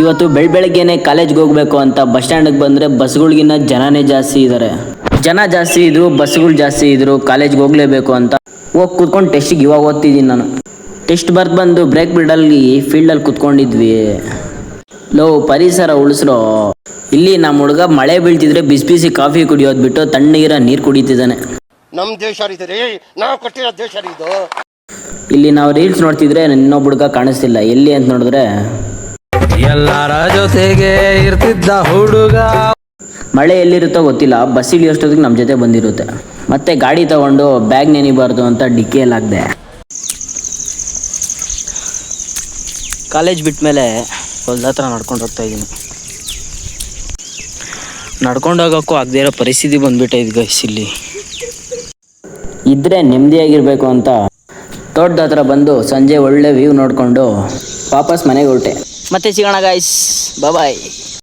ಇವತ್ತು ಬೆಳಗ್ಗೆನೆ ಕಾಲೇಜ್ಗೆ ಹೋಗಬೇಕು ಅಂತ ಬಸ್ ಸ್ಟ್ಯಾಂಡಿಗೆ ಬಂದರೆ ಬಸ್ಗಳಿಗಿನ್ನ ಜನನೇ ಜಾಸ್ತಿ ಇದ್ದಾರೆ. ಜನ ಜಾಸ್ತಿ ಇದ್ರು, ಬಸ್ಗಳು ಜಾಸ್ತಿ ಇದ್ರು. ಕಾಲೇಜ್ಗೆ ಹೋಗಲೇಬೇಕು ಅಂತ ಹೋಗಿ ಕೂತ್ಕೊಂಡು ಟೆಸ್ಟಿಗೆ ಇವಾಗ ಓದ್ತಿದ್ದೀನಿ ನಾನು. ಟೆಸ್ಟ್ ಬರ್ದು ಬಂದು ಬ್ರೇಕ್ ಬಿಡಲ್ಲಿ ಫೀಲ್ಡಲ್ಲಿ ಕೂತ್ಕೊಂಡಿದ್ವಿ. ಲೋ ಪರಿಸರ ಉಳಿಸ್ರೋ. ಇಲ್ಲಿ ನಮ್ಮ ಹುಡುಗ ಮಳೆ ಬೀಳ್ತಿದ್ರೆ ಬಿಸಿ ಬಿಸಿ ಕಾಫಿ ಕುಡಿಯೋದು ಬಿಟ್ಟು ತಣ್ಣಗಿರೋ ನೀರು ಕುಡಿತಿದ್ದಾನೆ. ನಮ್ಮ ದೇಶ ನಾವು ಕಟ್ಟಿರೋ ದೇಶ ಇದು. ಇಲ್ಲಿ ನಾವು ರೀಲ್ಸ್ ನೋಡ್ತಿದ್ರೆ ಇನ್ನೊಬ್ಬ ಹುಡುಗ ಕಾಣಿಸ್ತಿಲ್ಲ. ಎಲ್ಲಿ ಅಂತ ನೋಡಿದ್ರೆ ಎಲ್ಲರ ಜೊತೆಗೆ ಇರ್ತಿದ್ದ ಹುಡುಗ. ಮಳೆ ಎಲ್ಲಿರುತ್ತೋ ಗೊತ್ತಿಲ್ಲ, ಬಸ್ ಇಳಿಯೋಷ್ಟೊತ್ತಿಗೆ ನಮ್ಮ ಜೊತೆ ಬಂದಿರುತ್ತೆ. ಮತ್ತೆ ಗಾಡಿ ತಗೊಂಡು ಬ್ಯಾಗ್ ನೆನಿಬಾರ್ದು ಅಂತ ಡಿಕ್ಕಿಯಲ್ಲಿ ಹಾಕಿದೆ. ಕಾಲೇಜ್ ಬಿಟ್ಟ ಮೇಲೆ ಹೊಲ್ದ ಹತ್ರ ನಡ್ಕೊಂಡು ಹೋಗ್ತಾ ಇದ್ದೀನಿ. ನಡ್ಕೊಂಡು ಹೋಗೋಕ್ಕೂ ಆಗದೆ ಇರೋ ಪರಿಸ್ಥಿತಿ ಬಂದ್ಬಿಟ್ಟೆ ಇದು ಗೈಸ್. ಇಲ್ಲಿ ಇದ್ರೆ ನೆಮ್ಮದಿಯಾಗಿರ್ಬೇಕು ಅಂತ ತೋಟದ ಹತ್ರ ಬಂದು ಸಂಜೆ ಒಳ್ಳೆ ವ್ಯೂ ನೋಡಿಕೊಂಡು ವಾಪಸ್ ಮನೆಗೆ ಹೊರಟೆ. ಮತ್ತೆ ಸಿಗೋಣ ಗೈಸ್, ಬಾಯ್.